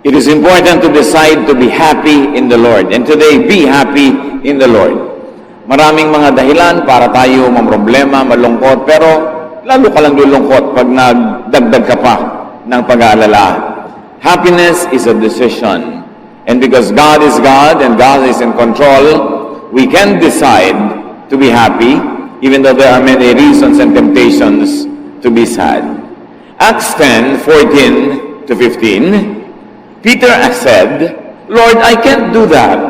It is important to decide to be happy in the Lord. And today, be happy in the Lord. Maraming mga dahilan para tayo mamroblema, malungkot, pero lalo ka lang lulungkot pag nagdagdag ka pa ng pag-aalala. Happiness is a decision. And because God is God and God is in control, we can decide to be happy, even though there are many reasons and temptations to be sad. Acts 10:14 to 15, Peter said, Lord, I can't do that.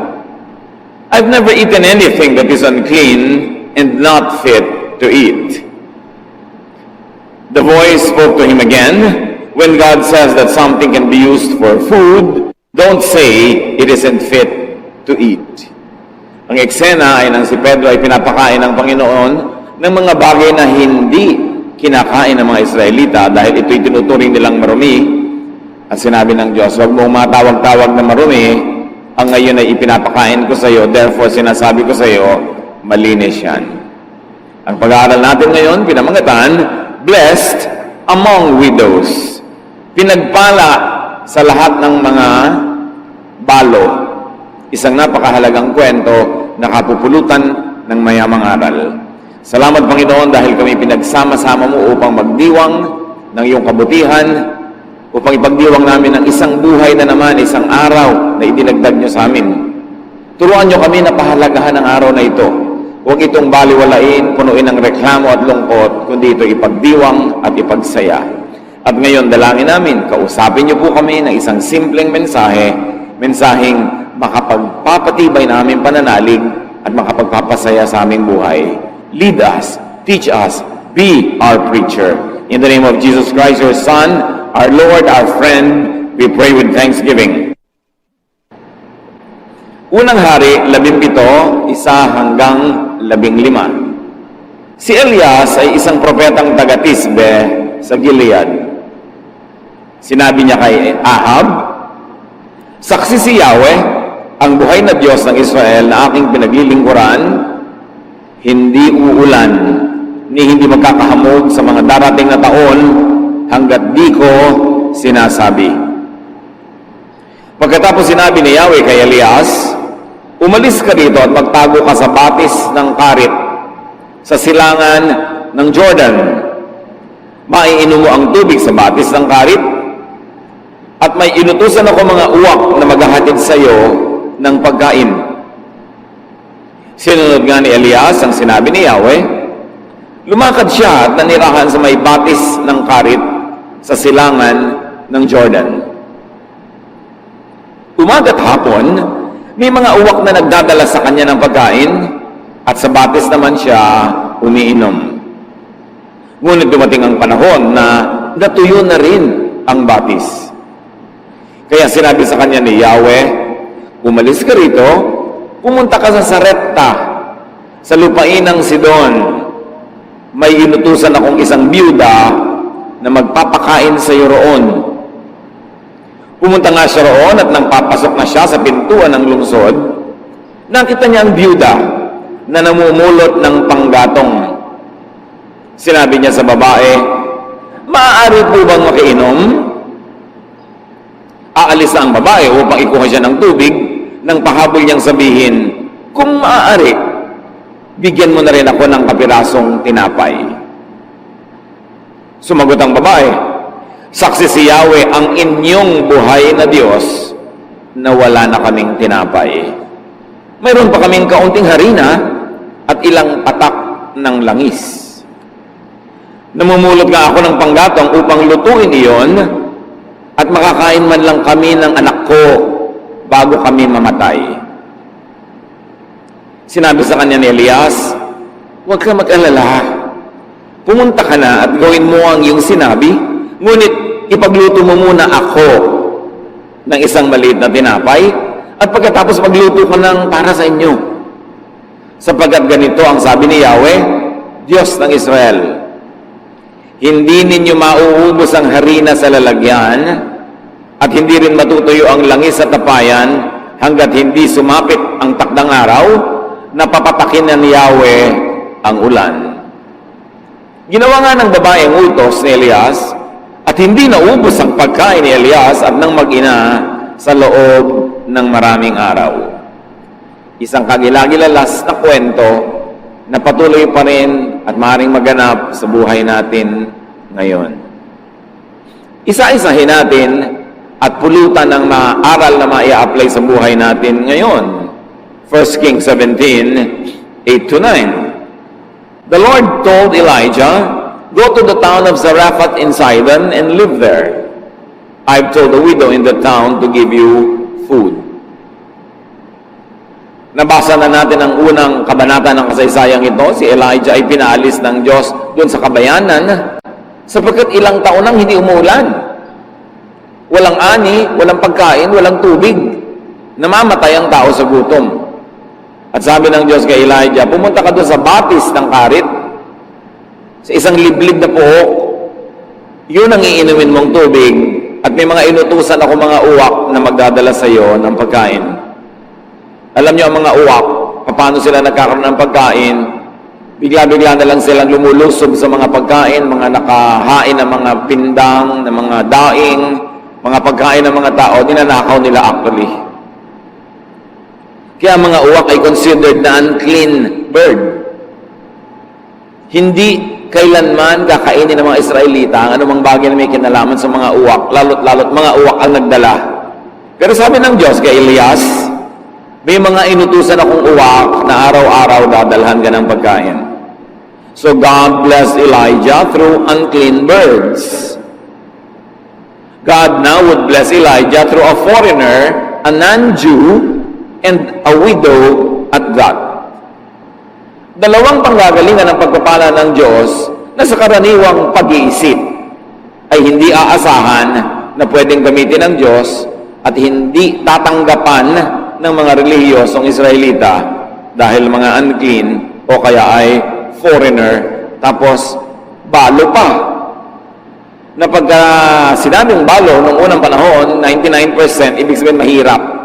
I've never eaten anything that is unclean and not fit to eat. The voice spoke to him again. When God says that something can be used for food, don't say it isn't fit to eat. Ang eksena ay nang si Pedro ay pinapakain ng Panginoon ng mga bagay na hindi kinakain ng mga Israelita dahil ito'y tinuturing nilang marumi. At sinabi ng Diyos, huwag mong matawag-tawag na marumi, ang ngayon ay ipinapakain ko sa iyo, therefore sinasabi ko sa iyo, malinis yan. Ang pag-aaral natin ngayon, pinamangatan, blessed among widows. Pinagpala sa lahat ng mga balo. Isang napakahalagang kwento na kapupulutan ng mayamang aral. Salamat Panginoon dahil kami pinagsama-sama mo upang magdiwang ng iyong kabutihan, upang ipagdiwang namin ang isang buhay na naman, isang araw na idinagdag niyo sa amin. Turuan niyo kami na pahalagahan ang araw na ito. Huwag itong baliwalain, punuin ng reklamo at lungkot, kundi ito ipagdiwang at ipagsaya. At ngayon, dalangin namin, kausapin niyo po kami ng isang simpleng mensahe, mensaheng makapagpapatibay na aming pananalig at makapagpapasaya sa aming buhay. Lead us, teach us, be our preacher. In the name of Jesus Christ, your Son, our Lord, our friend, we pray with thanksgiving. Unang Hari, 17, 1 hanggang 15. Si Elias ay isang propetang taga-Tisbe sa Gilead. Sinabi niya kay Ahab, saksi si Yahweh, ang buhay na Diyos ng Israel na aking pinaglilingkuran, hindi uulan, ni hindi magkakahamog sa mga darating na taon hanggat di ko sinasabi. Pagkatapos sinabi ni Yahweh kay Elias, umalis ka dito at magtago ka sa batis ng Karit sa silangan ng Jordan. Maiinom mo ang tubig sa batis ng Karit at may inutusan ako mga uwak na maghahatid sa iyo ng pagkain. Sinunod nga ni Elias ang sinabi ni Yahweh. Lumakad siya at nanirahan sa may batis ng Karit sa silangan ng Jordan. Umaga't hapon, may mga uwak na nagdadala sa kanya ng pagkain at sa batis naman siya umiinom. Ngunit dumating ang panahon na natuyo na rin ang batis. Kaya sinabi sa kanya ni Yahweh, umalis ka rito, pumunta ka sa Sarepta, sa lupain ng Sidon. May inutusan akong isang biyuda na magpapakain sa iyo roon. Pumunta nga siya roon at nang papasok na siya sa pintuan ng lungsod, nakita niya ang biyuda na namumulot ng panggatong. Sinabi niya sa babae, maaari po bang makiinom? Aalis na ang babae upang ikuha siya ng tubig nang pahabol niyang sabihin, kung maaari, bigyan mo na rin ako ng kapirasong tinapay. Sumagot ang babae, saksi si Yahweh ang inyong buhay na Diyos na wala na kaming tinapay. Mayroon pa kaming kaunting harina at ilang patak ng langis. Namumulot nga ako ng panggatong upang lutuin iyon at makakain man lang kami ng anak ko bago kami mamatay. Sinabi sa kanya ni Elias, huwag ka mag-alala. Pumunta ka na at gawin mo ang iyong sinabi, ngunit ipagluto mo muna ako ng isang maliit na tinapay at pagkatapos magluto ka ng para sa inyo. Sapagkat ganito ang sabi ni Yahweh, Diyos ng Israel, hindi ninyo mauubos ang harina sa lalagyan at hindi rin matutuyo ang langis sa tapayan hanggat hindi sumapit ang takdang araw na papatakin na ni Yahweh ang ulan. Ginawa nga ng babaeng utos ni Elias at hindi naubos ang pagkain ni Elias at ng mag-ina sa loob ng maraming araw. Isang kagilagilalas na kwento na patuloy pa rin at maaaring maganap sa buhay natin ngayon. Isa-isahin natin at pulutan ng mga aral na maia-apply sa buhay natin ngayon. 1 Kings 17, 8-9. The Lord told Elijah, "Go to the town of Zarephath in Sidon and live there. I've told the widow in the town to give you food." Nabasa na natin ang unang kabanata ng kasaysayang ito. Si Elijah ay pinaalis ng Diyos doon sa kabayanan sapagkat ilang taon nang hindi umulan. Walang ani, walang pagkain, walang tubig. Namamatay ang tao sa gutom. At sabi ng Diyos kay Elijah, pumunta ka doon sa batis ng karit, sa isang liblib na puhok. Yun ang iinumin mong tubig at may mga inutusan ako mga uwak na magdadala sa iyo ng pagkain. Alam niyo ang mga uwak, paano sila nagkakaroon ng pagkain? Bigla-bigla na lang silang lumulusob sa mga pagkain, mga nakahain ng mga pindang, ng mga daing, mga pagkain ng mga tao, ninanakaw nila actually. Kaya ang mga uwak ay considered na unclean bird. Hindi kailanman kakainin ng mga Israelita ang anumang bagay na may kinalaman sa mga uwak, lalo't mga uwak ang nagdala. Pero sabi ng Diyos kay Elias, may mga inutusan akong uwak na araw-araw dadalhan ka ng pagkain. So God blessed Elijah through unclean birds. God now would bless Elijah through a foreigner, a non-Jew, and a widow at Gath. Dalawang panggagalingan ng pagpapala ng Diyos na sa karaniwang pag-iisip ay hindi aasahan na pwedeng gamitin ng Diyos at hindi tatanggapan ng mga relihiyosong Israelita dahil mga unclean o kaya ay foreigner, tapos balo pa. Na pagka sinabing balo nung unang panahon, 99% ibig sabihin mahirap.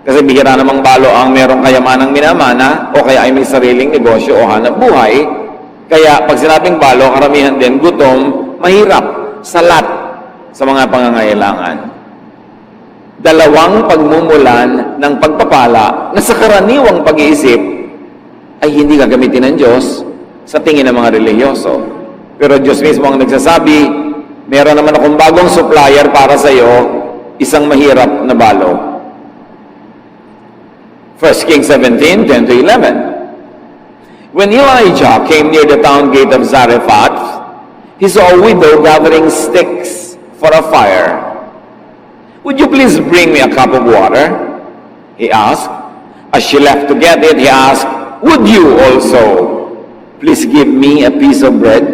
Kasi bihira namang balo ang merong kayamanang minamana o kaya ay may sariling negosyo o hanap buhay. Kaya pag sinabing balo, karamihan din gutom, mahirap, salat sa mga pangangailangan. Dalawang pagmumulan ng pagpapala na sa karaniwang pag-iisip ay hindi gagamitin ng Diyos sa tingin ng mga relihiyoso. Pero Diyos mismo ang nagsasabi, meron naman akong bagong supplier para sa iyo, isang mahirap na balo. 1 Kings 17, 10-11. When Elijah came near the town gate of Zarephath, he saw a widow gathering sticks for a fire. "Would you please bring me a cup of water?" he asked. As she left to get it, he asked, "Would you also please give me a piece of bread?"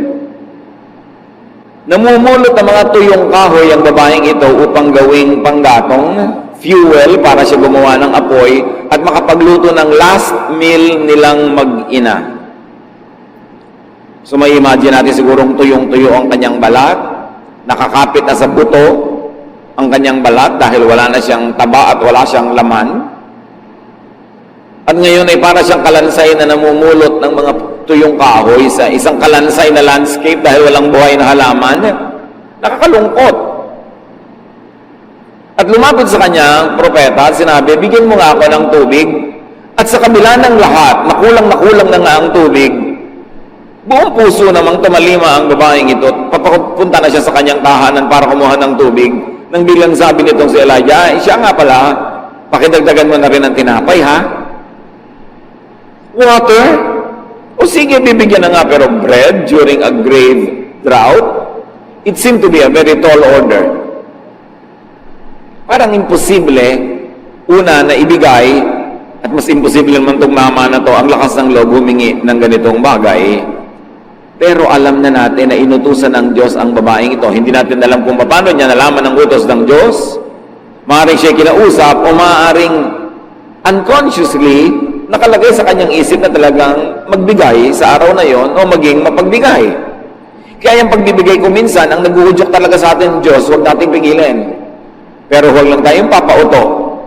Namumulot ng mga tuyong kahoy ang babaeng ito upang gawing panggatong, fuel para siya gumawa ng apoy at makapagluto ng last meal nilang mag-ina. So may imagine natin sigurong tuyong-tuyo ang kanyang balat, nakakapit na sa buto ang kanyang balat dahil wala na siyang taba at wala siyang laman. At ngayon ay para siyang kalansay na namumulot ng mga tuyong kahoy sa isang kalansay na landscape dahil walang buhay na halaman. Nakakalungkot. At lumapit sa kanya, propeta, at sinabi, "Bigyan mo nga ako ng tubig." At sa kabila ng lahat, nakulang na nga ang tubig, buong puso namang tumalima ang babaeng ito. Papapunta na siya sa kanyang tahanan para kumuha ng tubig. Nang biglang sabi nitong si Elijah, siya nga pala, pakidagdagan mo na rin ang tinapay, ha? Water? O sige, bibigyan na nga, pero bread during a grave drought? It seemed to be a very tall order. Parang imposible, una na ibigay, at mas imposible naman itong mama na to, ang lakas ng loob humingi ng ganitong bagay. Pero alam na natin na inutusan ng Diyos ang babaeng ito. Hindi natin alam kung paano niya nalaman ang utos ng Diyos. Maaaring siya kinausap o maaaring unconsciously nakalagay sa kanyang isip na talagang magbigay sa araw na yon o maging mapagbigay. Kaya yung pagbibigay ko minsan, ang naghuhudyok talaga sa atin Diyos, huwag nating pigilin. Pero huwag lang tayong papauto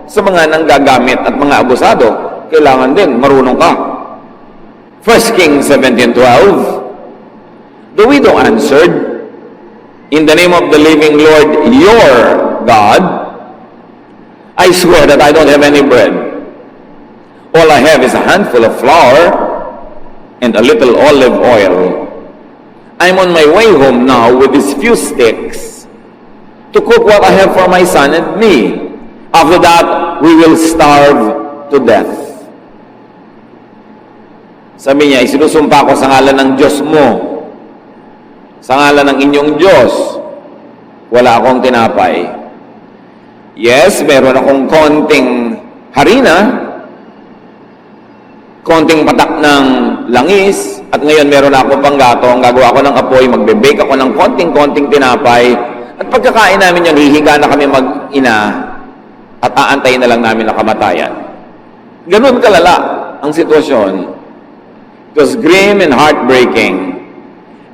sa mga nanggagamit at mga abusado. Kailangan din, marunong ka. 1 Kings 17:12. The widow answered, "In the name of the living Lord, your God, I swear that I don't have any bread. All I have is a handful of flour and a little olive oil. I'm on my way home now with these few sticks to cook what I have for my son and me. After that, we will starve to death. Sabi niya, isinusumpa ko sa ngalan ng Diyos mo, sa ngalan ng inyong Diyos, wala akong tinapay. Yes, meron akong konting harina, konting patak ng langis, at ngayon meron akong panggatong, gagawa ko ng apoy, magbe-bake ako ng konting-konting tinapay, at pagkakain namin yan, hihiga na kami mag-ina, at aantayin na lang namin ang kamatayan. Ganun kalala ang sitwasyon. It was grim and heartbreaking.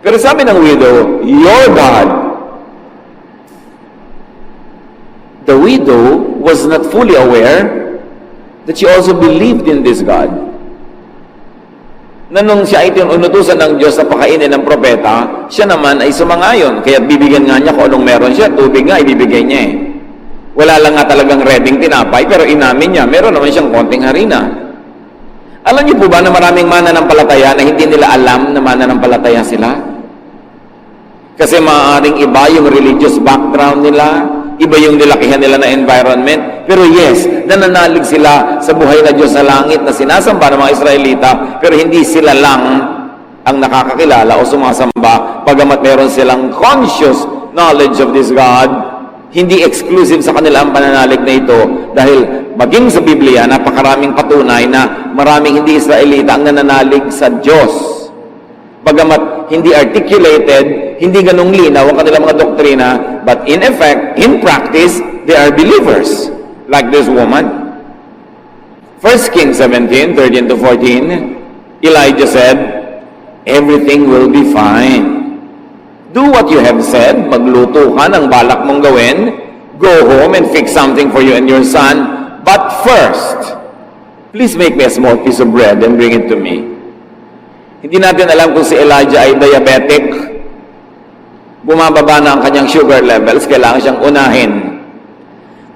Pero sabi ng widow, your God. The widow was not fully aware that she also believed in this God. Na nung siya ay inutusan ng Diyos na pakainin ng propeta, siya naman ay sumangayon. Kaya bibigyan nga niya kung anong meron siya. Tubig nga, ibibigay niya eh. Wala lang nga talagang reading tinapay, pero inamin niya, meron naman siyang konting harina. Alam niyo po ba na maraming mananampalataya na hindi nila alam na mananampalataya sila? Kasi maaaring iba yung religious background nila, iba yung nilakihan nila na environment. Pero yes, nananalig sila sa buhay na Diyos sa langit na sinasamba ng mga Israelita, pero hindi sila lang ang nakakakilala o sumasamba, pagamat meron silang conscious knowledge of this God. Hindi exclusive sa kanila ang pananalig na ito dahil maging sa Biblia, napakaraming patunay na maraming hindi Israelita ang nananalig sa Diyos. Bagamat hindi articulated, hindi ganong linaw ang kanilang mga doktrina, but in effect, in practice, they are believers. Like this woman. 1 Kings 17, 13 to 14, Elijah said, everything will be fine. Do what you have said, magluto ka ng balak mong gawin, go home and fix something for you and your son, but first, please make me a small piece of bread and bring it to me. Hindi natin alam kung si Elijah ay diabetic, bumababa na ang kanyang sugar levels, kailangan siyang unahin.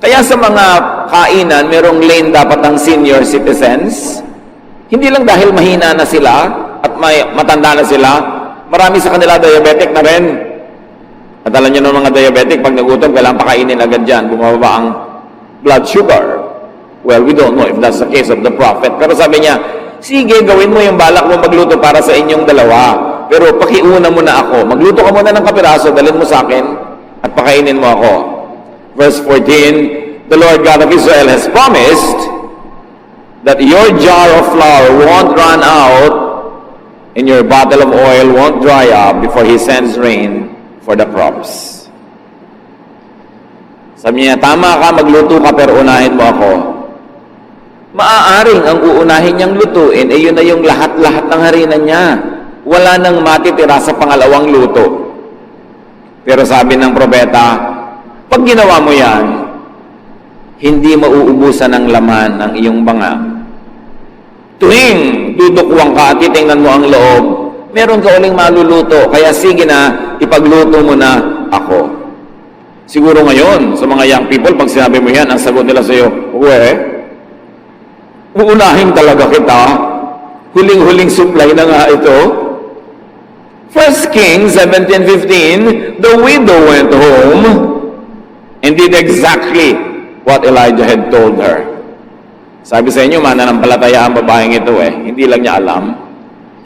Kaya sa mga kainan, merong lane dapat ng senior citizens, hindi lang dahil mahina na sila at may matanda na sila, marami sa kanila diabetic na rin. At alam nyo ng mga diabetic, pag nagutom, kailangan pakainin agad dyan. Bumababa ang blood sugar. Well, we don't know if that's the case of the prophet. Pero sabi niya, sige, gawin mo yung balak mo magluto para sa inyong dalawa. Pero pakiuna mo na ako. Magluto ka muna ng kapiraso, dalhin mo sa akin, at pakainin mo ako. Verse 14, the Lord God of Israel has promised that your jar of flour won't run out and your bottle of oil won't dry up before He sends rain for the crops. Sabi niya, tama ka, magluto ka, pero unahin mo ako. Maaaring ang uunahin niyang lutuin, yun na yung lahat-lahat ng harina niya. Wala nang matitira sa pangalawang luto. Pero sabi ng propeta, pag ginawa mo yan, hindi mauubusan ng laman ng iyong banga. Tuwing dudukwang ka at titingnan mo ang loob, meron ka uling maluluto, kaya sige na, ipagluto mo na ako. Siguro ngayon, sa mga young people, pag sinabi mo yan, ang sagot nila sa iyo, uunahin talaga kita, huling-huling supply na nga ito. 1 Kings 17:15, the widow went home and did exactly what Elijah had told her. Sabi sa inyo, mananampalataya ang babaeng ito hindi lang niya alam.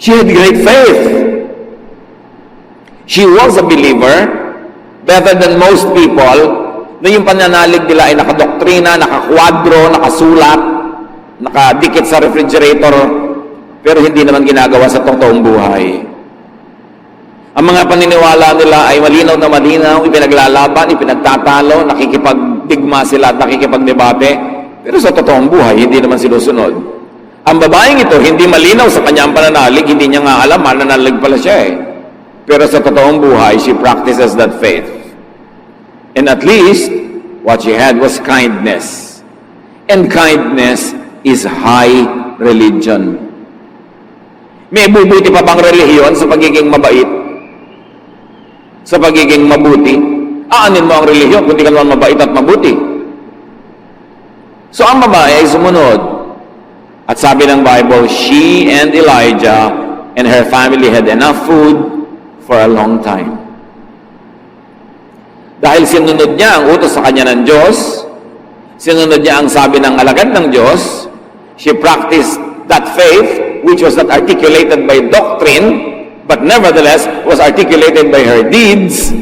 She had great faith. She was a believer, better than most people, na yung pananalig nila ay nakadoktrina, nakakwadro, nakasulat, nakadikit sa refrigerator, pero hindi naman ginagawa sa totoong buhay. Ang mga paniniwala nila ay malinaw na malinaw, ipinaglalaban, ipinagtatalo, nakikipagdigma sila at nakikipagdebate, pero sa totoong buhay, hindi naman sinusunod. Ang babaeng ito, hindi malinaw sa kanyang pananalig, hindi niya nga alam, mananalig pala siya Pero sa totoong buhay, she practices that faith. And at least, what she had was kindness. And kindness is high religion. May bubuti pa bang relihiyon sa pagiging mabait? Sa pagiging mabuti? Aanin mo ang relihiyon kung di ka naman mabait at mabuti. So ang babae ay sumunod. At sabi ng Bible, she and Elijah and her family had enough food for a long time. Dahil sinunod niya ang utos sa kanya ng Diyos, sinunod niya ang sabi ng alagad ng Diyos, she practiced that faith which was not articulated by doctrine, but nevertheless was articulated by her deeds,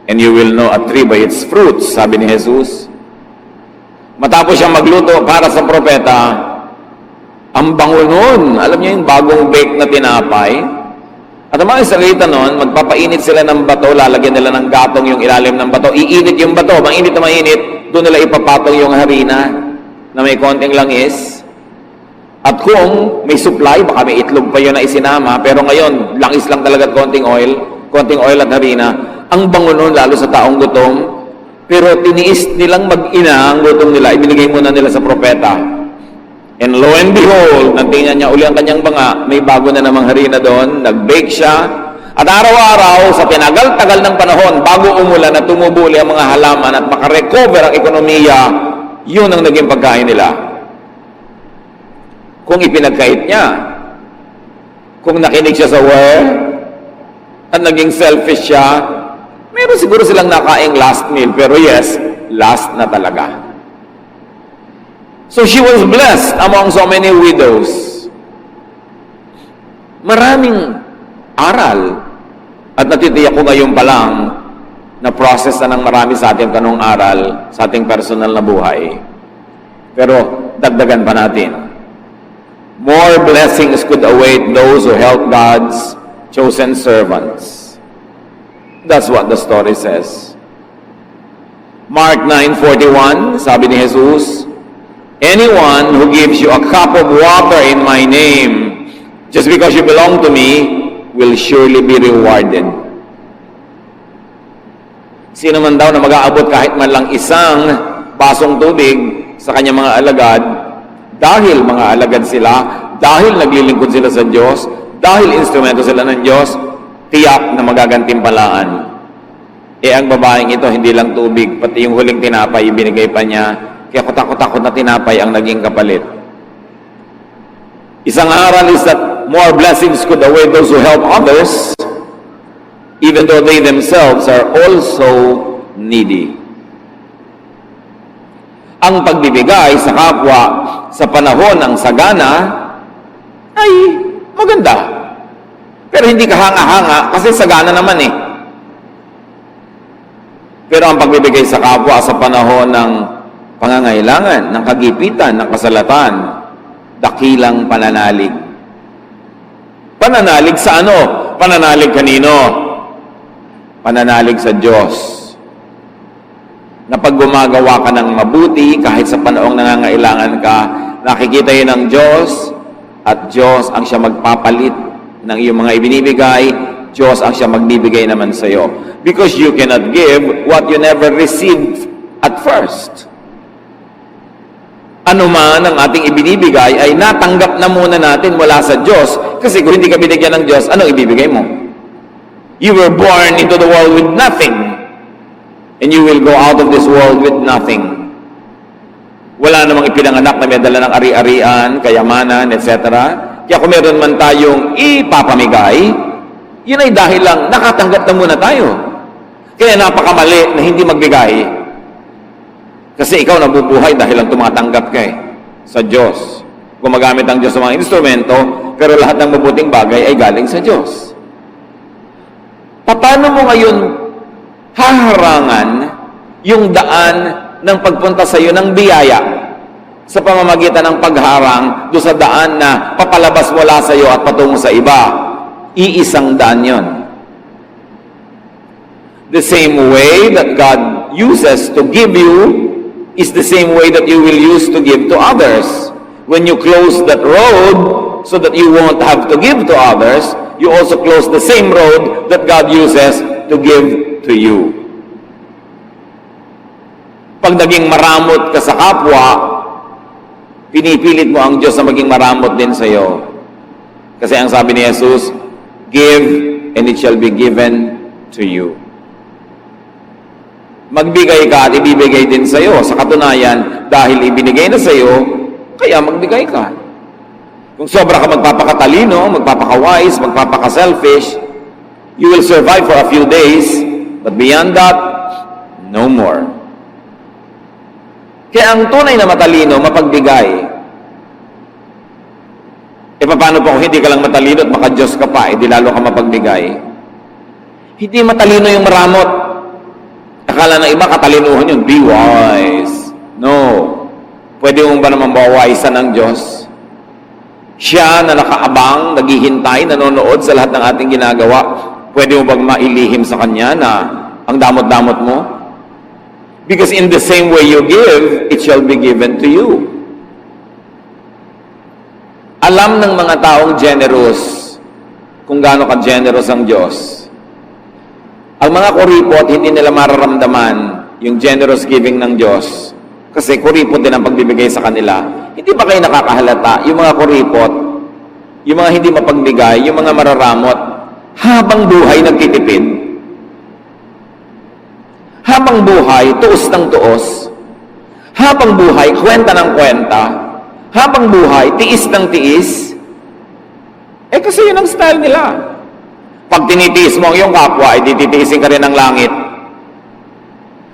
and you will know a tree by its fruits, sabi ni Jesus. Matapos siyang magluto para sa propeta, ang bango nun, alam niyo yung bagong bake na tinapay, at ang mga Israelita noon, magpapainit sila ng bato, lalagyan nila ng gatong yung ilalim ng bato, iinit yung bato, mainit na mainit, doon nila ipapatong yung harina na may konting langis. At kung may supply, baka may itlog pa yun na isinama, pero ngayon, langis lang talaga at konting oil at harina, ang bango nun, lalo sa taong gutom, pero tiniis nilang mag-ina ang gutom nila, ibinigay muna nila sa propeta. And lo and behold, nang tingnan niya uli ang kanyang banga, may bago na namang harina doon, nag-bake siya, at araw-araw, sa tinagal-tagal ng panahon, bago umulan at tumubuli ang mga halaman at makarecover ang ekonomiya, yun ang naging pagkain nila. Kung ipinagkait niya, kung nakinig siya sa word, at naging selfish siya, meron siguro silang nakaing last meal, pero yes, last na talaga. So she was blessed among so many widows. Maraming aral, at natitiyak ko ngayon pa lang na process na ng marami sa ating kanong aral sa ating personal na buhay. Pero dagdagan pa natin. More blessings could await those who help God's chosen servants. That's what the story says. Mark 9:41, sabi ni Jesus, anyone who gives you a cup of water in my name, just because you belong to me, will surely be rewarded. Sino man daw na mag-aabot kahit man lang isang basong tubig sa kanyang mga alagad, dahil mga alagad sila, dahil naglilingkod sila sa Diyos, dahil instrumento sila ng Diyos, tiyak na magagantimpalaan. Ang babaeng ito, hindi lang tubig, pati yung huling tinapay, ibinigay pa niya. Kaya kutakot-takot na tinapay ang naging kapalit. Isang aral is that more blessings could await those who help others, even though they themselves are also needy. Ang pagbibigay sa kapwa sa panahon ng sagana ay maganda. Pero hindi ka hanga-hanga kasi sagana naman eh. Pero ang pagbibigay sa kapwa sa panahon ng pangangailangan, ng kagipitan, ng kasalatan, dakilang pananalig. Pananalig sa ano? Pananalig kanino? Pananalig sa Diyos. Na pag gumagawa ka ng mabuti, kahit sa panahong nangangailangan ka, nakikita yun ng Diyos, at Diyos ang siya magpapalit ng iyong mga ibinibigay, Diyos ang siya magbibigay naman sa iyo. Because you cannot give what you never received at first. Ano man ang ating ibinibigay ay natanggap na muna natin mula sa Diyos. Kasi kung hindi ka binigyan ng Diyos, anong ibibigay mo? You were born into the world with nothing. And you will go out of this world with nothing. Wala namang ipinanganak na may dala ng ari-arian, kayamanan, etc. Kaya kung meron man tayong ipapamigay, yun ay dahil lang nakatanggap na muna tayo. Kaya napakamali na hindi magbigay. Kasi ikaw nabubuhay dahil lang tumatanggap ka sa Diyos. Gumagamit ang Diyos sa mga instrumento, pero lahat ng mabuting bagay ay galing sa Diyos. Paano mo ngayon haharangan yung daan ng pagpunta sa iyo ng biyaya sa pamamagitan ng pagharang do sa daan na papalabas mula sa iyo at patungo sa iba? Iisang daan yon. The same way that God uses to give you is the same way that you will use to give to others. When you close that road so that you won't have to give to others, you also close the same road that God uses to give to you. Pag naging maramot ka sa kapwa, pinipilit mo ang Diyos na maging maramot din sa iyo. Kasi ang sabi ni Jesus, give and it shall be given to you. Magbigay ka at ibibigay din sa'yo. Sa katunayan, dahil ibinigay na sa'yo, kaya magbigay ka. Kung sobra ka magpapakatalino, magpapaka-wise, magpapaka-selfish, you will survive for a few days, but beyond that, no more. Kaya ang tunay na matalino, mapagbigay. E paano po kung hindi ka lang matalino at maka-Diyos ka pa, di lalo ka mapagbigay? Hindi matalino yung maramot. Akala ng iba, katalinuhan yun. Be wise. No. Pwede mo ba naman mawawisan ng Diyos? Siya na nakaabang, naghihintay, nanonood sa lahat ng ating ginagawa. Pwede mo bang mailihim sa Kanya na ang damot-damot mo? Because in the same way you give, it shall be given to you. Alam ng mga taong generous kung gaano ka-generous ang Diyos. Ang mga kuripot, hindi nila mararamdaman yung generous giving ng Diyos. Kasi kuripot din ang pagbibigay sa kanila. Hindi ba kayo nakakahalata? Yung mga kuripot, yung mga hindi mapagbigay, yung mga mararamot, habang buhay nagtitipid. Habang buhay, tuos ng tuos. Habang buhay, kwenta ng kwenta. Habang buhay, tiis ng tiis. Eh kasi yun ang style nila. Pag tinitiis mo ang iyong kapwa, ay titiisin ka rin ng langit.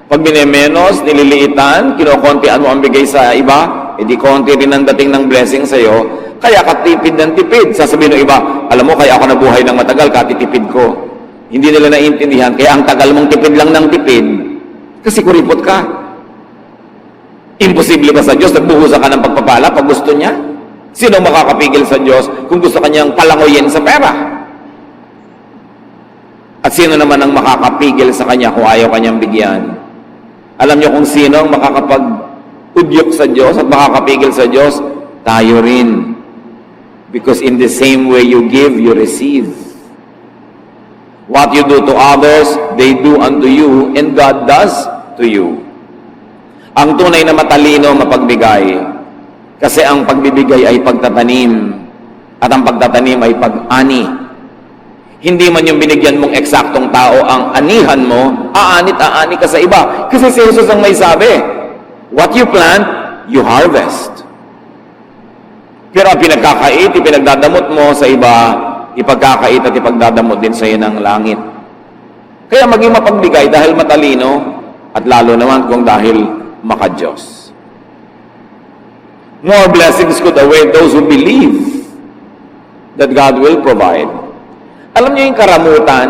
Pag binemenos, nililiitan, kinokontian mo ang bigay sa iba, edi konti rin ang dating ng blessing sa iyo, kaya katipid ng tipid. Sasabihin ng iba, alam mo, kaya ako nabuhay ng matagal, katitipid ko. Hindi nila naiintindihan, kaya ang tagal mong tipid lang ng tipid, kasi kuripot ka. Imposible ba sa Diyos, nagbuhusa ka ng pagpapala pag gusto niya? Sino makakapigil sa Diyos kung gusto kanyang palangoyin sa pera? At sino naman ang makakapigil sa Kanya kung ayaw Kanyang bigyan? Alam niyo kung sino ang makakapag-udyok sa Diyos at makakapigil sa Diyos? Tayo rin. Because in the same way you give, you receive. What you do to others, they do unto you, and God does to you. Ang tunay na matalino, mapagbigay. Kasi ang pagbibigay ay pagtatanim, at ang pagtatanim ay pag-ani. Hindi man yung binigyan mong eksaktong tao ang anihan mo, aanit-aani ka sa iba. Kasi si Jesus ang may sabi, what you plant, you harvest. Pero ang pinagkakait, ipinagdadamot mo sa iba, ipagkakait at ipagdadamot din sa iyo ng langit. Kaya maging mapagbigay dahil matalino, at lalo naman kung dahil maka-Diyos. More blessings could await those who believe that God will provide. Alam niyo yung karamutan,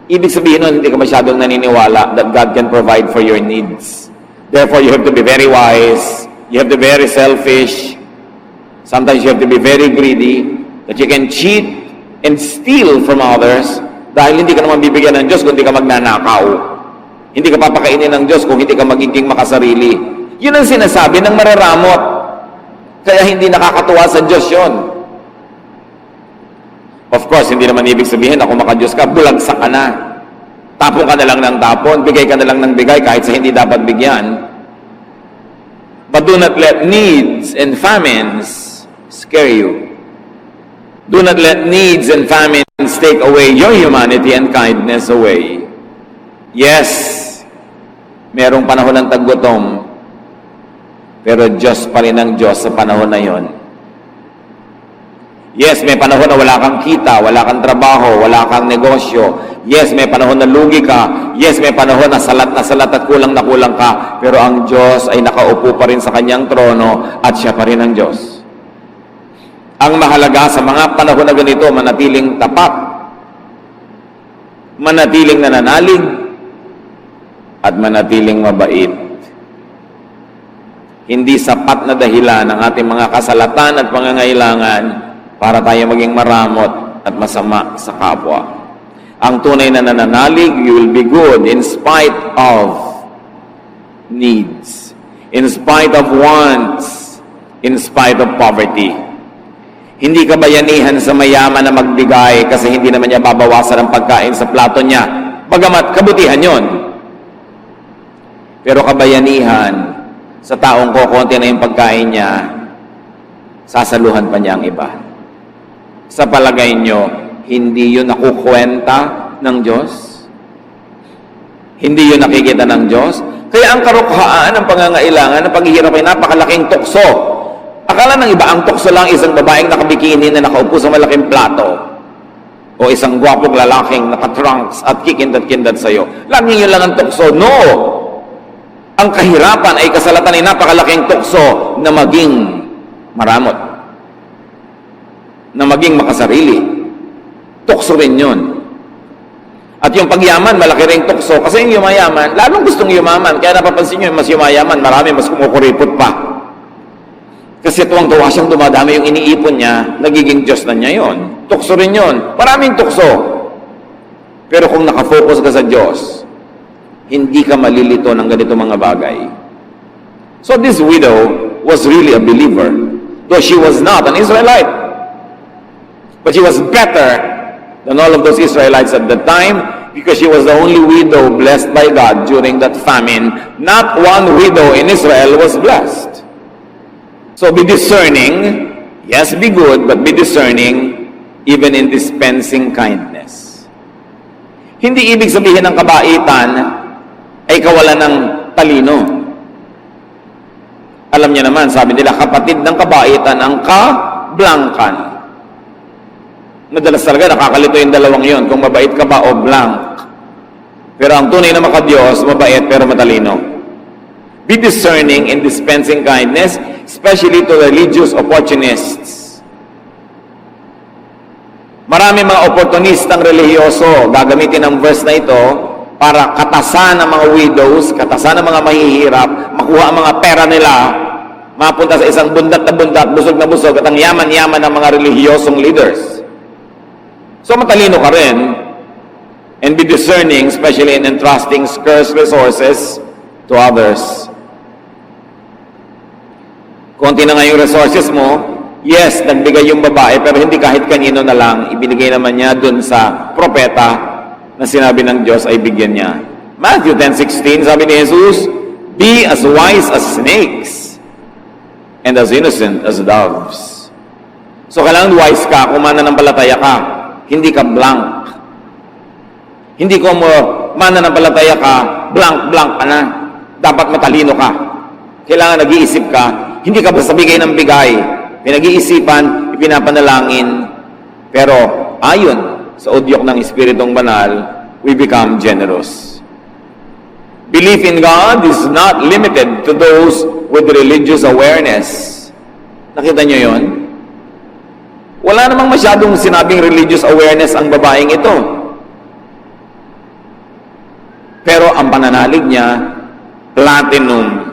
ibig sabihin nun, hindi ka masyadong naniniwala that God can provide for your needs. Therefore, you have to be very wise, you have to be very selfish, sometimes you have to be very greedy, that you can cheat and steal from others dahil hindi ka naman bibigyan ng Diyos kung hindi ka magnanakaw. Hindi ka papakainin ng Diyos kung hindi ka magiging makasarili. Yun ang sinasabi ng mararamot. Kaya hindi nakakatuwa sa Diyos yun. Of course, hindi naman ibig sabihin na kung maka-Diyos ka, bulagsak ka na. Tapon ka na lang ng tapon, bigay ka na lang ng bigay kahit sa hindi dapat bigyan. But do not let needs and famines scare you. Do not let needs and famines take away your humanity and kindness away. Yes, merong panahon ng taggutom, pero Diyos pa rin ang Diyos sa panahon na yon. Yes, may panahon na wala kang kita, wala kang trabaho, wala kang negosyo. Yes, may panahon na lugi ka. Yes, may panahon na salat at kulang na kulang ka. Pero ang Diyos ay nakaupo pa rin sa kanyang trono at siya pa rin ang Diyos. Ang mahalaga sa mga panahon na ganito, manatiling tapat, manatiling nananalig, at manatiling mabait. Hindi sapat na dahilan ng ating mga kasalatan at pangangailangan para tayo maging maramot at masama sa kapwa. Ang tunay na nananalig, you will be good in spite of needs, in spite of wants, in spite of poverty. Hindi ka bayanihan sa mayaman na magbigay kasi hindi naman niya babawasan ang pagkain sa plato niya. Bagamat kabutihan yon. Pero kabayanihan sa taong kokonti na yung pagkain niya, sasaluhan pa niya ang iba. Sa palagay nyo, hindi yun nakukwenta ng Diyos? Hindi yun nakikita ng Diyos. Kaya ang karukhaan, ang pangangailangan, ang paghihirap ay napakalaking tukso. Akala ng iba, ang tukso lang isang babaeng nakabikini na nakaupo sa malaking plato. O isang gwapong lalaking nakatrunks at kikindat-kindat sa'yo. Laging yun lang ang tukso. No! Ang kahirapan ay kasalatan ay napakalaking tukso na maging maramot. Na maging makasarili. Tukso rin yun. At yung pagyaman, malaki rin tukso. Kasi yung yumayaman, lalong gustong yumaman. Kaya napapansin nyo, mas yumayaman, marami, mas kumukuripot pa. Kasi tuwang-tuwa siyang dumadami yung iniipon niya, nagiging Diyos na niya yon. Tukso rin yun. Maraming tukso. Pero kung nakafocus ka sa Diyos, hindi ka malilito ng ganito mga bagay. So this widow was really a believer, though she was not an Israelite. But she was better than all of those Israelites at the time because she was the only widow blessed by God during that famine. Not one widow in Israel was blessed. So be discerning. Yes, be good, but be discerning even in dispensing kindness. Hindi ibig sabihin ng kabaitan ay kawalan ng talino. Alam niyo naman, sabi nila, kapatid ng kabaitan ang kablangkan. Madalas talaga nakakalito yung dalawang yon, kung mabait ka ba o blank. Pero ang tunay na makadiyos, mabait pero matalino. Be discerning in dispensing kindness, especially to religious opportunists. Marami mga opportunistang relihiyoso, gagamitin ang verse na ito para katasan ang mga widows, katasan ang mga mahihirap, makuha ang mga pera nila, mapunta sa isang bundat na bundat, busog na busog, at ang yaman-yaman ng mga relihiyosong leaders. So matalino ka rin, and be discerning, especially in entrusting scarce resources to others. Konti na nga yung resources mo, yes, nagbigay yung babae, pero hindi kahit kanino na lang, ibinigay naman niya dun sa propeta na sinabi ng Diyos ay bigyan niya. Matthew 10:16, sabi ni Jesus, be as wise as snakes and as innocent as doves. So kailangan wise ka kung mananampalataya ka. Hindi ka blank. Hindi ko mo mananampalataya ka, blank ka na. Dapat matalino ka. Kailangan nag-iisip ka. Hindi ka basta bigay ng bigay. Pinag-iisipan, ipinapanalangin. Pero ayon sa udyok ng Espiritong Banal, we become generous. Belief in God is not limited to those with religious awareness. Nakita niyo yon? Wala namang masyadong sinabing religious awareness ang babaeng ito. Pero ang pananalig niya, platinum.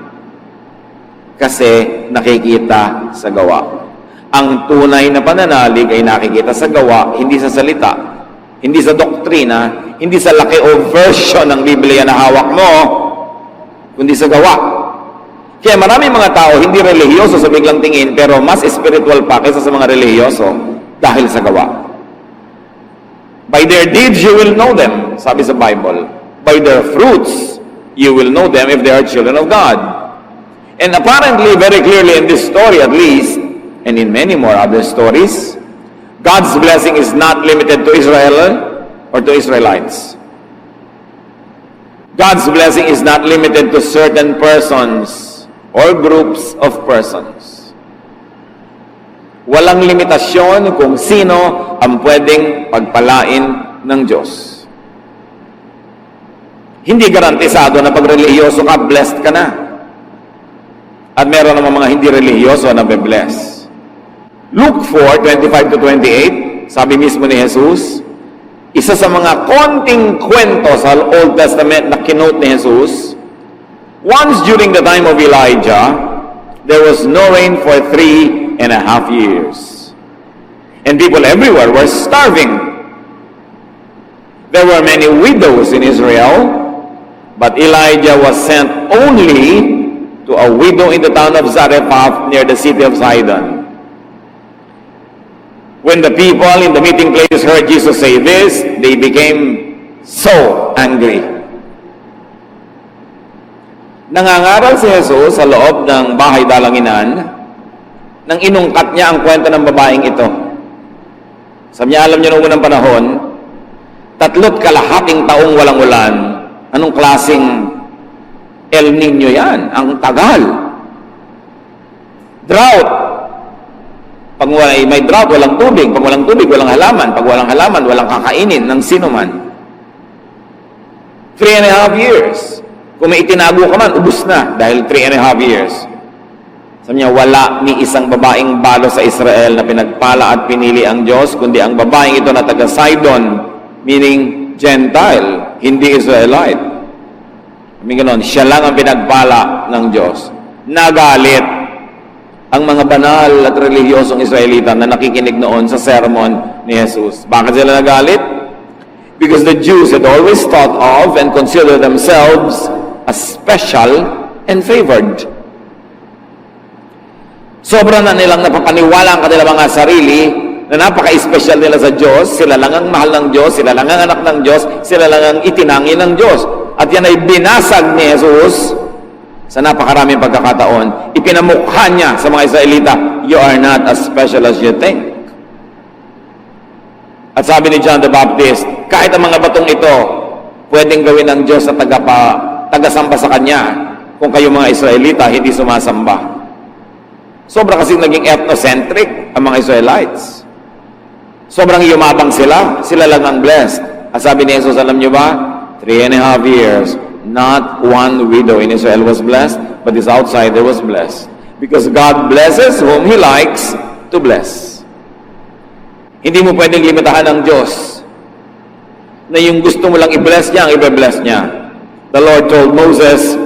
Kasi nakikita sa gawa. Ang tunay na pananalig ay nakikita sa gawa, hindi sa salita, hindi sa doktrina, hindi sa laki o version ng Biblia na hawak mo, kundi sa gawa. Kaya maraming mga tao hindi relihiyoso sa biglang tingin, pero mas spiritual pa kaysa sa mga relihiyoso dahil sa gawa. By their deeds you will know them, sabi sa Bible. By their fruits you will know them if they are children of God. And apparently, very clearly in this story at least, and in many more other stories, God's blessing is not limited to Israel or to Israelites. God's blessing is not limited to certain persons or groups of persons. Walang limitasyon kung sino ang pwedeng pagpalain ng Diyos. Hindi garantisado na pag relihiyoso ka, blessed ka na. At meron naman mga hindi relihiyoso na be-bless. Luke 4:25-28, sabi mismo ni Jesus, isa sa mga konting kwento sa Old Testament na kinote ni Jesus, once during the time of Elijah, there was no rain for 3.5 years. And people everywhere were starving. There were many widows in Israel, but Elijah was sent only to a widow in the town of Zarephath near the city of Sidon. When the people in the meeting place heard Jesus say this, they became so angry. Nangangaral si Jesus sa loob ng bahay dalanginan nang inungkat niya ang kwento ng babaeng ito. Sabi niya, alam niyo noong unang panahon, 3 kalahating taong walang ulan Anong klaseng El Nino yan? Ang tagal. Drought. Pag may drought, walang tubig. Pag walang tubig, walang halaman. Pag walang halaman, walang kakainin ng sino man. 3.5 years. Kung may itinago ka man, ubus na dahil 3.5 years. Sabi niya, wala ni isang babaeng balo sa Israel na pinagpala at pinili ang Diyos, kundi ang babaeng ito na taga Sidon, meaning Gentile, hindi Israelite. Sabi ganon, siya lang ang pinagpala ng Diyos. Nagalit ang mga banal at relihiyosong Israelita na nakikinig noon sa sermon ni Jesus. Bakit sila nagalit? Because the Jews had always thought of and considered themselves as special and favored. Sobra na nilang napapaniwala ang kanilang mga sarili na napaka-special nila sa Diyos. Sila lang ang mahal ng Diyos, sila lang ang anak ng Diyos, sila lang ang itinangin ng Diyos. At yan ay binasag ni Jesus sa napakaraming pagkakataon. Ipinamukha niya sa mga Israelita, you are not as special as you think. At sabi ni John the Baptist, kahit ang mga batong ito, pwedeng gawin ng Diyos na tagasamba sa Kanya kung kayo mga Israelita hindi sumasamba. Sobra kasing naging ethnocentric ang mga Israelites. Sobrang yumabang sila. Sila lang ang blessed. At sabi ni Jesus, alam niyo ba? 3.5 years, not one widow in Israel was blessed, but this outsider was blessed. Because God blesses whom He likes to bless. Hindi mo pwedeng limitahan ng Diyos na yung gusto mo lang i-bless niya, ang i-bless niya. The Lord told Moses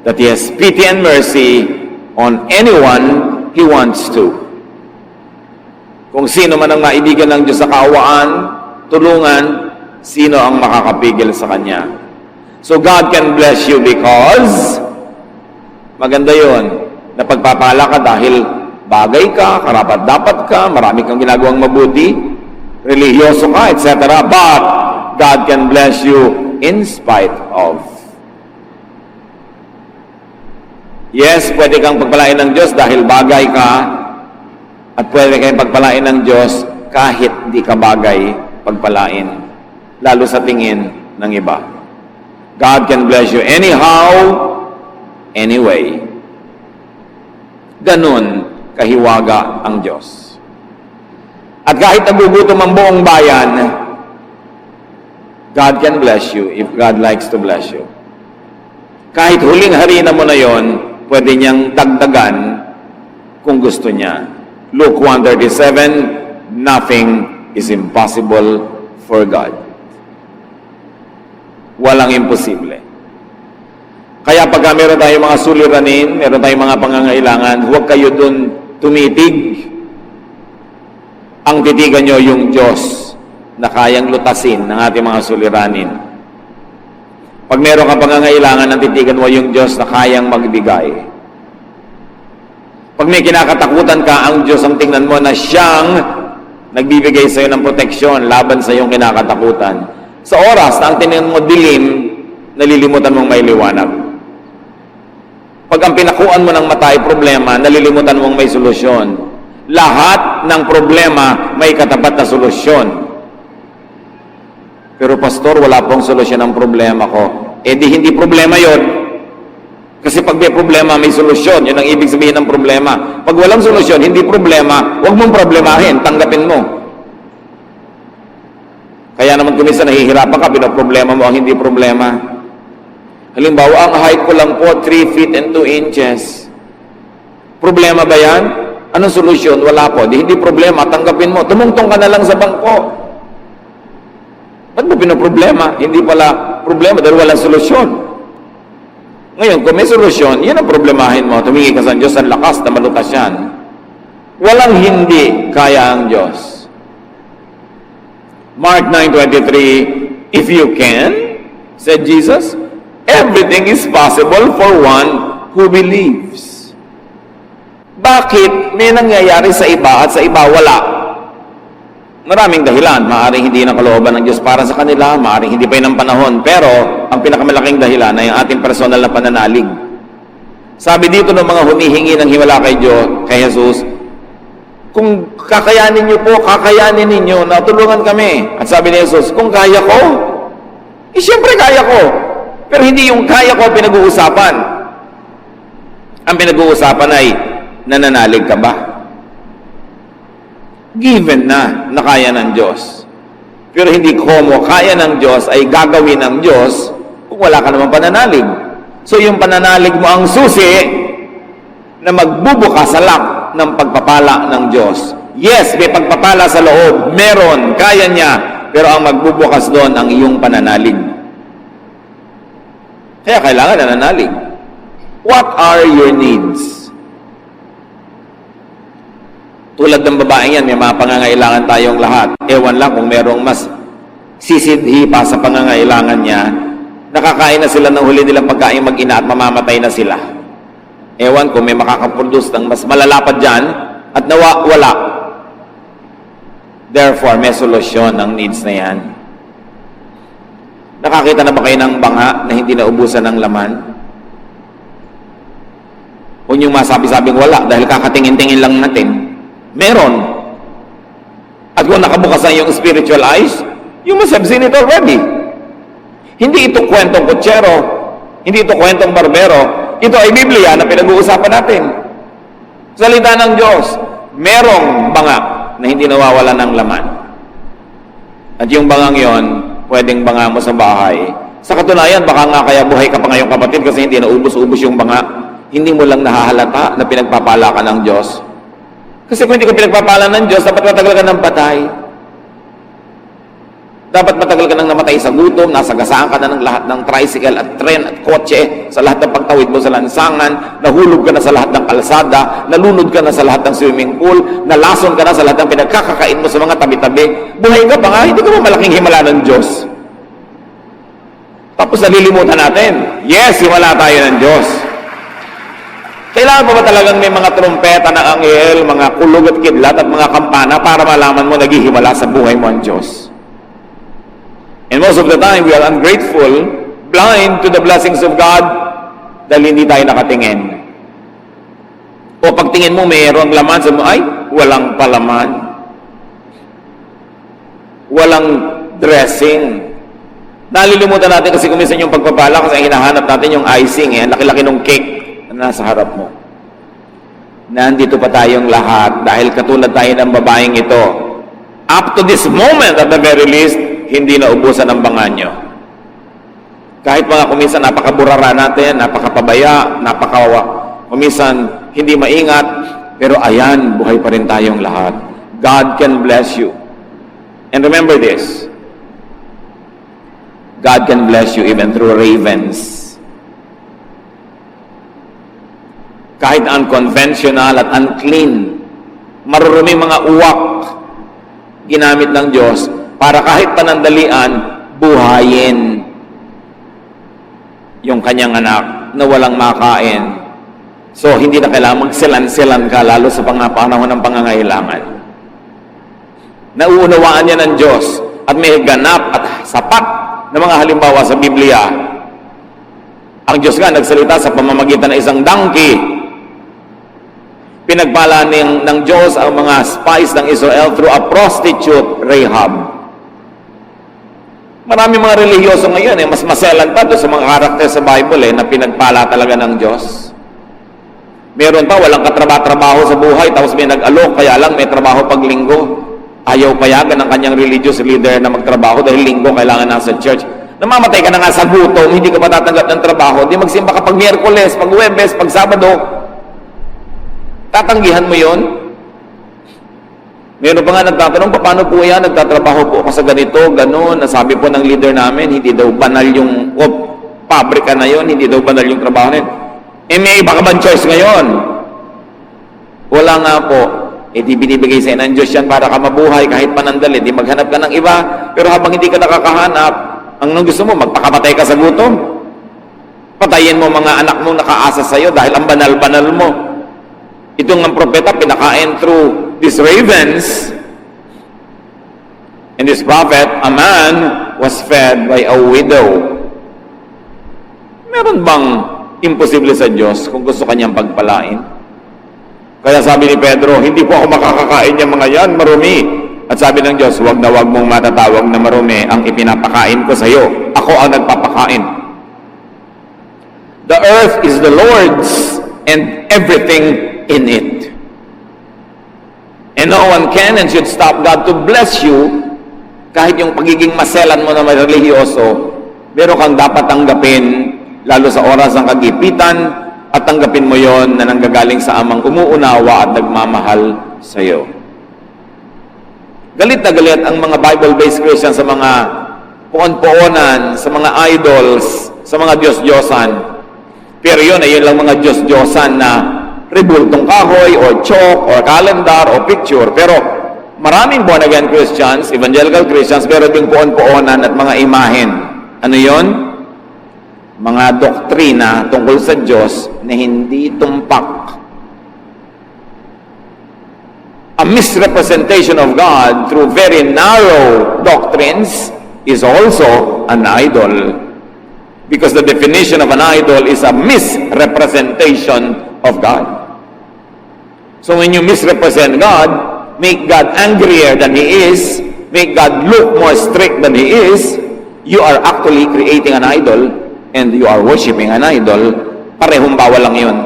that He has pity and mercy on anyone He wants to. Kung sino man ang maibigan ng Diyos sa kaawaan, tulungan, sino ang makakapigil sa Kanya. So God can bless you because maganda yon na pagpapala ka dahil bagay ka, karapat-dapat ka, marami kang ginagawang mabuti, religyoso ka, etc. But God can bless you in spite of. Yes, pwede kang pagpalain ng Diyos dahil bagay ka, at pwede kang pagpalain ng Diyos kahit di ka bagay pagpalain, lalo sa tingin ng iba. God can bless you anyhow, anyway. Ganun kahiwaga ang Diyos. At kahit nagugutom ang buong bayan, God can bless you if God likes to bless you. Kahit huling harina mo na yon, pwede niyang dagdagan kung gusto niya. Luke 1:37, nothing is impossible for God. Walang imposible. Kaya pagka meron tayong mga suliranin, meron tayong mga pangangailangan, huwag kayo dun tumitig. Ang titigan nyo yung Diyos na kayang lutasin ng ating mga suliranin. Pag meron ka pangangailangan, ang titigan mo yung Diyos na kayang magbigay. Pag may kinakatakutan ka, ang Diyos ang tingnan mo na siyang nagbibigay sa iyo ng proteksyon laban sa iyong kinakatakutan. Sa oras na ang tingnan mo dilim, nalilimutan mong may liwanag. Pag ang pinakuan mo ng mata ay problema, nalilimutan mong may solusyon. Lahat ng problema may katapat na solusyon. Pero pastor, wala pong solusyon ang problema ko. Eh di hindi problema yon. Kasi pag may problema, may solusyon. Yun ang ibig sabihin ng problema. Pag walang solusyon, hindi problema, huwag mong problemahin, tanggapin mo. Kaya naman kung minsan nahihirapan ka, pinaproblema mo ang hindi problema. Halimbawa, ang height ko lang po, 3 feet and 2 inches. Problema ba yan? Anong solusyon? Wala po. Hindi problema, tanggapin mo. Tumungtong ka na lang sa bangko. Ba't mo pinaproblema? Hindi pala problema dahil walang solusyon. Ngayon, kung may solusyon, yun ang problemahin mo. Tumingi ka sa Diyos ang lakas na malutas yan. Walang hindi kaya ang Diyos. Mark 9:23, if you can, said Jesus, everything is possible for one who believes. Bakit may nangyayari sa iba at sa iba wala? Maraming dahilan. Maaring hindi ng kalooban ng Diyos para sa kanila, maaring hindi pa yun ang panahon. Pero, ang pinakamalaking dahilan ay ang ating personal na pananalig. Sabi dito ng mga humihingi ng himala kay Diyos, kay Jesus, kung kakayanin niyo po, kakayanin ninyo, natulungan kami. At sabi ni Jesus, kung kaya ko, siyempre kaya ko. Pero hindi yung kaya ko pinag-uusapan. Ang pinag-uusapan ay, nananalig ka ba? Given na kaya ng Diyos. Pero hindi komo kaya ng Diyos ay gagawin ng Diyos kung wala ka naman pananalig. So yung pananalig mo ang susi na magbubukas sa lock ng pagpapala ng Diyos. Yes, may pagpapala sa loob. Meron, kaya niya. Pero ang magbubukas doon ang iyong pananalig. Kaya kailangan nananalig. What are your needs? Tulad ng babaeng yan, may mga pangangailangan tayong lahat. Ewan lang kung merong mas sisidhi pa sa pangangailangan niya, nakakain na sila ng huli nilang pagkain mag-ina at mamamatay na sila. Ewan kung may makakaproduce ng mas malalapad dyan at wala. Therefore, may solusyon ng needs na yan. Nakakita na ba kayo ng banga na hindi naubusan ng laman? Huwag niyong masabi-sabing wala dahil kakatingin-tingin lang natin. Meron. At kung nakabukas na yung spiritual eyes, you must have seen it already. Hindi ito kwentong kutsero. Hindi ito kwentong barbero. Ito ay Biblia na pinag-uusapan natin. Salita ng Diyos. Merong banga na hindi nawawala ng laman. At yung bangang yon, pwedeng banga mo sa bahay. Sa katunayan, baka nga kaya buhay ka pa ngayong kapatid kasi hindi naubos-ubos yung banga. Hindi mo lang nahahalata na pinagpapala ka ng Diyos. Kasi kung hindi ka pinagpapala ng Diyos, dapat matagal ka ng patay. Dapat matagal ka nang namatay sa gutom, nasagasaan ka na ng lahat ng tricycle at tren at kotse, sa lahat ng pagtawid mo sa lansangan, nahulog ka na sa lahat ng kalsada, nalunod ka na sa lahat ng swimming pool, nalason ka na sa lahat ng pinagkakakain mo sa mga tabi-tabi. Buhay ka pa nga, hindi ka ba malaking himala ng Diyos? Tapos nalilimutan natin, yes, himala tayo ng Diyos. Kailangan pa ba talagang may mga trumpeta ng anghel, mga kulog at kidlat at mga kampana para malaman mo naghihimala sa buhay mo ang Diyos? And most of the time, we are ungrateful, blind to the blessings of God dahil hindi tayo nakatingin. O pagtingin mo, mayroong laman sa mo, ay, walang palaman. Walang dressing. Nalilimutan natin kasi kung minsan yung pagpapala kasi hinahanap natin yung icing, ang laki-laki ng cake na nasa harap mo. Nandito pa tayong lahat dahil katulad tayo ng babaeng ito. Up to this moment, at the very least, hindi naubusan ang banga nyo. Kahit mga kuminsan napakaburara natin, napakapabaya, kuminsan hindi maingat, pero ayan, buhay pa rin tayong lahat. God can bless you. And remember this, God can bless you even through ravens. Kahit unconventional at unclean, marurumi mga uwak, ginamit ng Diyos para kahit panandalian, buhayin yung kanyang anak na walang makain. So, hindi na kailangan magsilan-silan ka, lalo sa panahon ng pangangailangan. Nauunawaan niya ng Diyos at may ganap at sapat na mga halimbawa sa Biblia. Ang Diyos nga nagsalita sa pamamagitan ng isang donkey. Pinagpala ng Diyos ang mga spies ng Israel through a prostitute, Rahab. Marami mga relihiyoso ngayon, mas maselan pa doon sa mga karakter sa Bible na pinagpala talaga ng Diyos. Meron pa, walang katrabaho sa buhay, tapos may nag-alok, kaya lang may trabaho pag linggo. Ayaw payagan ng kanyang religious leader na magtrabaho dahil linggo kailangan nasa church. Namamatay ka na nga sa gutom, hindi ka matatanggap ng trabaho, di magsimba ka pag Miyerkules, pag Huwebes, pag Sabado. Tatanggihan mo yon. Meron pa nga nagtatanong, paano po yan? Nagtatrabaho po ako sa ganito, gano'n. Nasabi po ng leader namin, hindi daw banal yung pabrika na yon, hindi daw banal yung trabaho na yun. May iba ka bang choice ngayon? Wala nga po. Di binibigay sa ng Diyos yan para ka mabuhay kahit panandali. Di maghanap ka ng iba. Pero habang hindi ka nakakahanap, ang gusto mo, magpakamatay ka sa gutom. Patayin mo mga anak mo nakaasa sa'yo dahil ang banal-banal mo. Itong ang propeta pinakain through these ravens. And this prophet, a man, was fed by a widow. Meron bang imposible sa Diyos kung gusto kanyang pagpalain? Kaya sabi ni Pedro, hindi po ako makakakain yung mga yan, marumi. At sabi ng Diyos, wag na wag mong matatawag na marumi ang ipinapakain ko sa iyo. Ako ang nagpapakain. The earth is the Lord's and everything in it. And no one can and should stop God to bless you. Kahit yung pagiging maselan mo na may religyoso, meron kang dapat tanggapin, lalo sa oras ng kagipitan, at tanggapin mo yon na nanggagaling sa amang umuunawa at nagmamahal sa iyo. Galit na galit ang mga Bible-based Christians sa mga puon-puonan, sa mga idols, sa mga Diyos-Diyosan. Pero yun ay yun lang mga Diyos-Diyosan na rebultong kahoy, or chalk, or calendar, o picture. Pero maraming born-again Christians, evangelical Christians, pero ding puon-puonan at mga imahen. Ano yon? Mga doktrina tungkol sa Diyos na hindi tumpak. A misrepresentation of God through very narrow doctrines is also an idol. Because the definition of an idol is a misrepresentation of God. So when you misrepresent God, make God angrier than He is, make God look more strict than He is, you are actually creating an idol and you are worshiping an idol. Parehong bawal lang yun.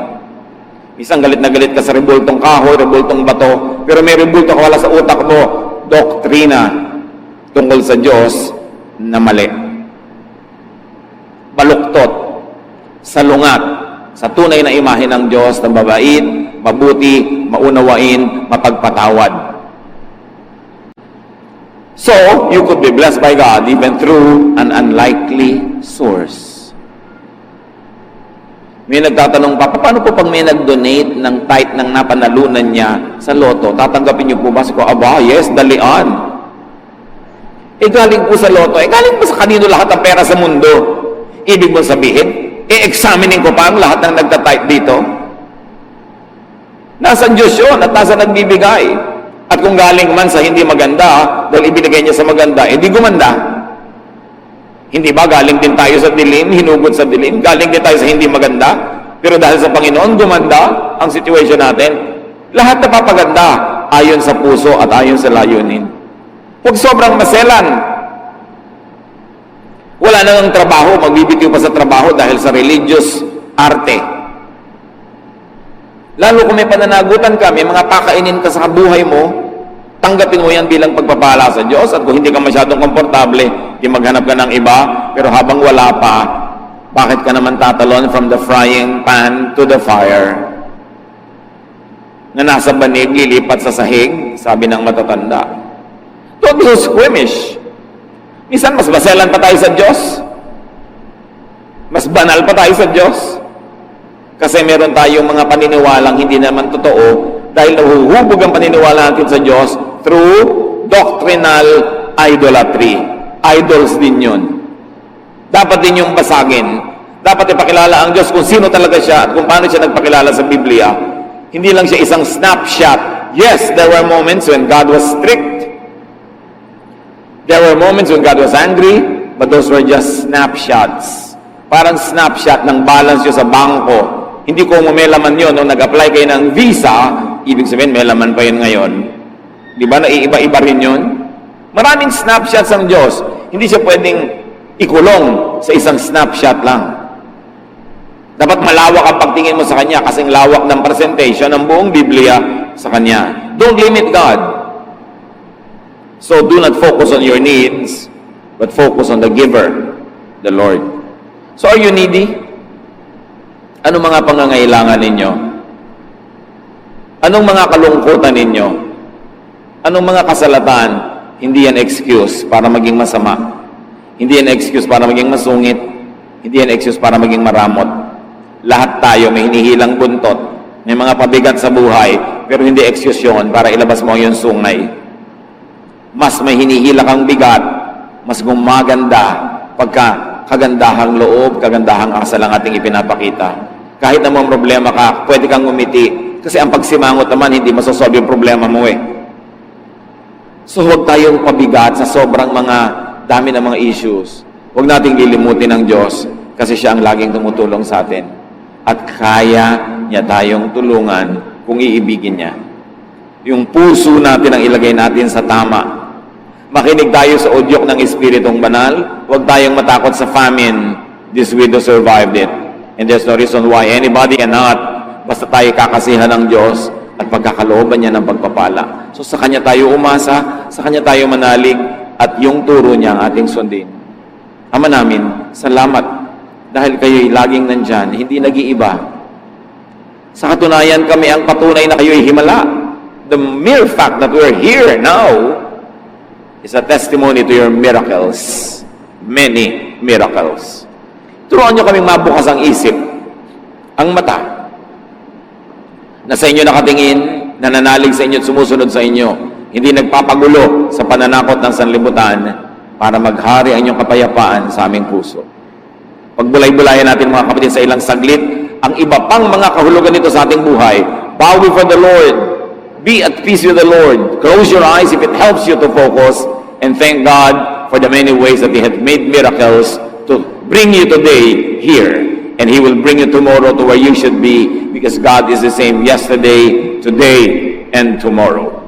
Isang galit na galit ka sa rebultong kahoy, rebultong bato, pero may rebulto ka wala sa utak mo, doktrina tungkol sa Diyos na mali. Baluktot, salungat, sa tunay na imahe ng Diyos na mabait, mabuti, maunawain, mapagpatawad. So, you could be blessed by God even through an unlikely source. May nagtatanong pa, paano po pag may nag-donate ng tithe ng napanalunan niya sa loto, tatanggapin niyo po ba? Sabi ko, aba, yes, dalian. Galing po sa loto, galing po sa kanino lahat ng pera sa mundo? Ibig mo sabihin, i-examining ko pa ang lahat ng nagtatithe dito. Nasa Diyos yun at nasa nagbibigay. At kung galing man sa hindi maganda, dahil ibinigay niya sa maganda, di gumanda. Hindi ba galing din tayo sa dilim, hinugot sa dilim? Galing din tayo sa hindi maganda? Pero dahil sa Panginoon, gumanda ang situation natin. Lahat na papaganda ayon sa puso at ayon sa layunin. Huwag sobrang maselan. Wala na ng trabaho, magbibitiw pa sa trabaho dahil sa religious arte. Lalo kung may pananagutan ka, may mga pakainin ka sa buhay mo, tanggapin mo yan bilang pagpapala sa Diyos. At kung hindi ka masyadong komportable, di maghanap ka ng iba, pero habang wala pa, bakit ka naman tatalon from the frying pan to the fire? Na nasa banig, lilipat sa sahig, sabi ng matatanda. Don't be so squeamish. Minsan, mas baselan pa tayo sa Diyos. Mas banal pa tayo sa Diyos. Kasi meron tayong mga paniniwalang hindi naman totoo dahil nahuhubog ang paniniwala natin sa Diyos through doctrinal idolatry. Idols din yun. Dapat din yung basagin. Dapat ipakilala ang Diyos kung sino talaga siya at kung paano siya nagpakilala sa Biblia. Hindi lang siya isang snapshot. Yes, there were moments when God was strict. There were moments when God was angry, but those were just snapshots. Parang snapshot ng balance nyo sa bangko. Hindi ko may laman yun. Nung nag-apply kayo ng visa, ibig sabihin may laman pa yun ngayon. Di ba? Naiiba-iba rin yun. Maraming snapshots ng Diyos. Hindi siya pwedeng ikulong sa isang snapshot lang. Dapat malawak ang pagtingin mo sa Kanya kasing lawak ng presentation ng buong Biblia sa Kanya. Don't limit God. So do not focus on your needs, but focus on the giver, the Lord. So are you needy? Anong mga pangangailangan ninyo? Anong mga kalungkutan ninyo? Anong mga kasalatan? Hindi yan excuse para maging masama. Hindi yan excuse para maging masungit. Hindi yan excuse para maging maramot. Lahat tayo may hinihilang buntot. May mga pabigat sa buhay, pero hindi excuse yun para ilabas mo yung sungay. Mas may hinihila kang bigat, mas gumaganda pagka kagandahang loob, kagandahang asal ang ating ipinapakita. Kahit namang problema ka, pwede kang umiti. Kasi ang pagsimangot naman, hindi masosolve yung problema mo eh. So huwag tayong pabigat sa sobrang mga dami ng mga issues. Huwag nating lilimutin ng Diyos kasi siya ang laging tumutulong sa atin. At kaya niya tayong tulungan kung iibigin niya. Yung puso natin ang ilagay natin sa tama. Makinig tayo sa udyok ng Espiritong Banal. Huwag tayong matakot sa famine. This widow survived it. And there's no reason why anybody cannot, basta tayo kakasihan ng Diyos at pagkakalooban niya ng pagpapala. So sa Kanya tayo umasa, sa Kanya tayo manalig, at yung turo niya ang ating sundin. Ama namin, salamat dahil kayo'y laging nandyan, hindi nag-iiba. Sa katunayan, kami ang patunay na kayo'y himala. The mere fact that we're here now is a testimony to your miracles. Many miracles. Turuan niyo kaming mabukas ang isip, ang mata, na sa inyo nakatingin, nananalig sa inyo at sumusunod sa inyo, hindi nagpapagulo sa pananakot ng sanlibutan para maghari ang inyong kapayapaan sa aming puso. Pagbulay-bulayan natin mga kapatid sa ilang saglit, ang iba pang mga kahulugan nito sa ating buhay. Bow before the Lord. Be at peace with the Lord. Close your eyes if it helps you to focus, and thank God for the many ways that He had made miracles to bring you today here. And He will bring you tomorrow to where you should be, because God is the same yesterday, today, and tomorrow.